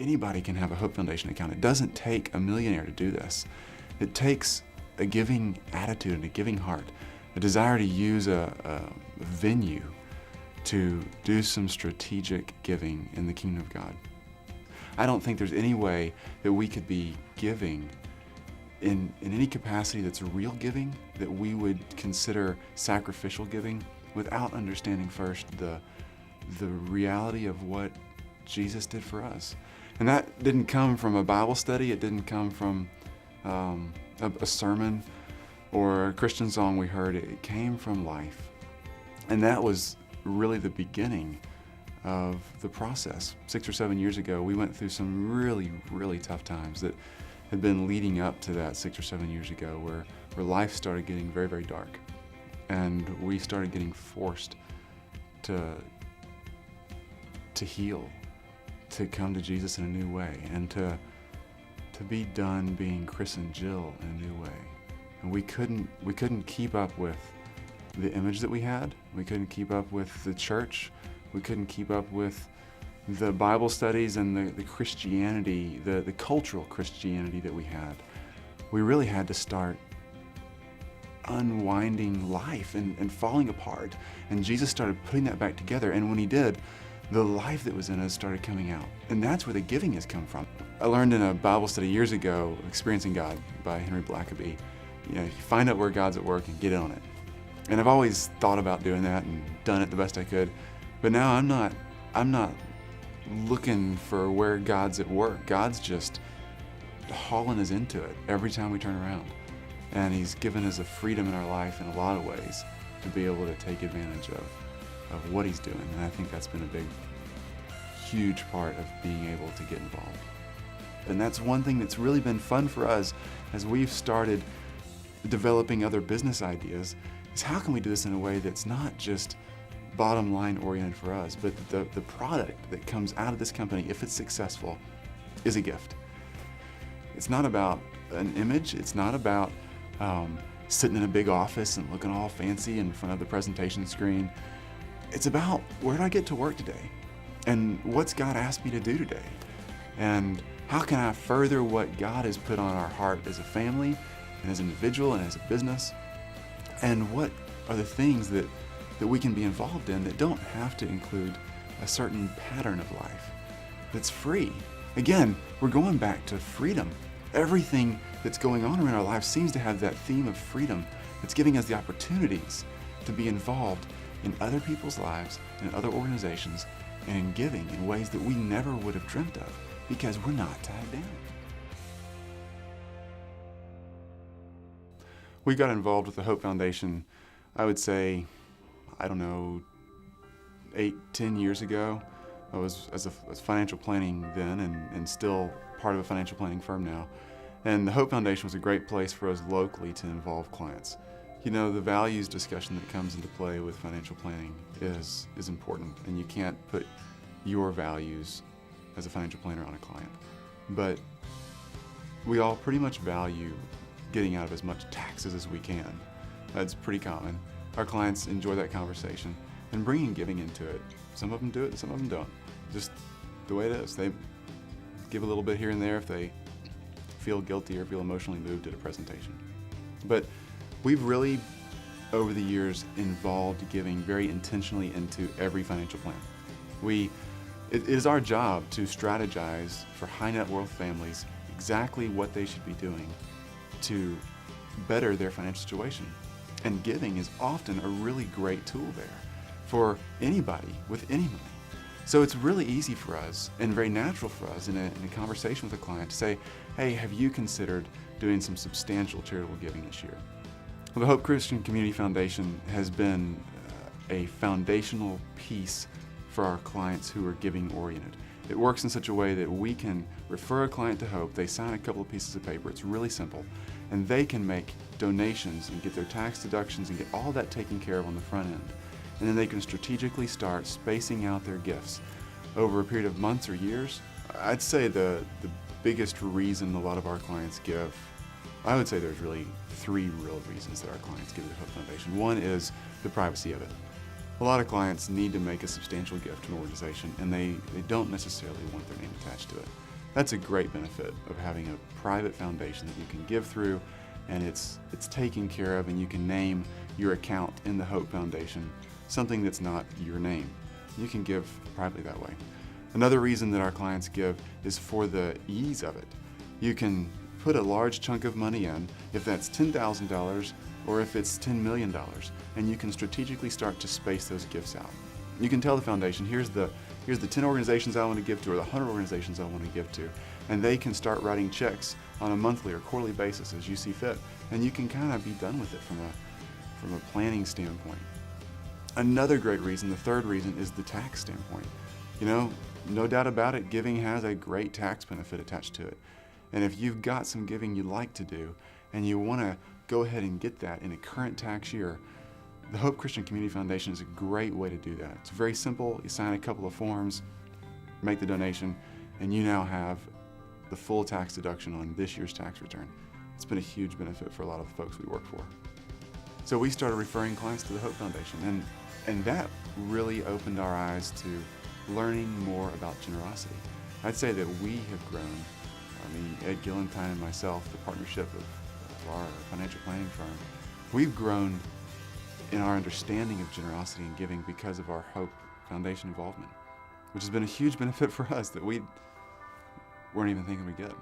anybody can have a Hope Foundation account. It doesn't take a millionaire to do this. It takes a giving attitude and a giving heart, a desire to use a venue to do some strategic giving in the kingdom of God. I don't think there's any way that we could be giving in any capacity that's real giving, that we would consider sacrificial giving, without understanding first the reality of what Jesus did for us. And that didn't come from a Bible study. It didn't come from a sermon or a Christian song we heard. It came from life. And that was really the beginning of the process. 6 or 7 years ago, we went through some really, really tough times that had been leading up to that 6 or 7 years ago, where life started getting very, very dark. And we started getting forced to heal, to come to Jesus in a new way, and to be done being Chris and Jill in a new way. And we couldn't keep up with the image that we had. We couldn't keep up with the church. We couldn't keep up with the Bible studies and the Christianity, the cultural Christianity that we had. We really had to start unwinding life and falling apart. And Jesus started putting that back together. And when he did, the life that was in us started coming out. And that's where the giving has come from. I learned in a Bible study years ago, Experiencing God by Henry Blackaby, you find out where God's at work and get in on it. And I've always thought about doing that and done it the best I could. But now I'm not looking for where God's at work. God's just hauling us into it every time we turn around. And he's given us a freedom in our life in a lot of ways to be able to take advantage of what he's doing. And I think that's been a big, huge part of being able to get involved. And that's one thing that's really been fun for us as we've started developing other business ideas, is how can we do this in a way that's not just bottom line oriented for us, but the product that comes out of this company, if it's successful, is a gift. It's not about an image. It's not about sitting in a big office and looking all fancy in front of the presentation screen. It's about, where did I get to work today? And what's God asked me to do today? And how can I further what God has put on our heart as a family and as an individual and as a business? And what are the things that we can be involved in that don't have to include a certain pattern of life, that's free? Again, we're going back to freedom. Everything that's going on in our lives seems to have that theme of freedom. It's giving us the opportunities to be involved in other people's lives, in other organizations, and in giving in ways that we never would have dreamt of, because we're not tied down. We got involved with the Hope Foundation, I would say, 8-10 years ago. I was as financial planning then, and still part of a financial planning firm now. And the Hope Foundation was a great place for us locally to involve clients. The values discussion that comes into play with financial planning is important, and you can't put your values as a financial planner on a client. But we all pretty much value getting out of as much taxes as we can. That's pretty common. Our clients enjoy that conversation and bringing giving into it. Some of them do it, some of them don't. Just the way it is. They give a little bit here and there if they feel guilty or feel emotionally moved at a presentation. But we've really, over the years, involved giving very intentionally into every financial plan. It is our job to strategize for high net worth families exactly what they should be doing to better their financial situation. And giving is often a really great tool there for anybody with any money. So it's really easy for us and very natural for us in a conversation with a client to say, hey, have you considered doing some substantial charitable giving this year? Well, the Hope Christian Community Foundation has been a foundational piece for our clients who are giving oriented. It works in such a way that we can refer a client to Hope, they sign a couple of pieces of paper, it's really simple, and they can make donations and get their tax deductions and get all that taken care of on the front end. And then they can strategically start spacing out their gifts over a period of months or years. I'd say the biggest reason a lot of our clients give, I would say there's really 3 real reasons that our clients give to the Hope Foundation. One is the privacy of it. A lot of clients need to make a substantial gift to an organization, and they don't necessarily want their name attached to it. That's a great benefit of having a private foundation that you can give through, and it's taken care of, and you can name your account in the Hope Foundation something that's not your name. You can give privately that way. Another reason that our clients give is for the ease of it. You can put a large chunk of money in, if that's $10,000 or if it's $10 million, and you can strategically start to space those gifts out. You can tell the foundation, here's the 10 organizations I want to give to, or the 100 organizations I want to give to, and they can start writing checks on a monthly or quarterly basis as you see fit, and you can kind of be done with it from a planning standpoint. Another great reason, the third reason, is the tax standpoint. You know, no doubt about it, giving has a great tax benefit attached to it. And if you've got some giving you like to do, and you want to go ahead and get that in a current tax year, the Hope Christian Community Foundation is a great way to do that. It's very simple. You sign a couple of forms, make the donation, and you now have the full tax deduction on this year's tax return. It's been a huge benefit for a lot of the folks we work for. So we started referring clients to the Hope Foundation, and that really opened our eyes to learning more about generosity. I'd say that we have grown, Ed Gillentine and myself, the partnership of our financial planning firm, we've grown in our understanding of generosity and giving because of our Hope Foundation involvement, which has been a huge benefit for us that we weren't even thinking we'd get.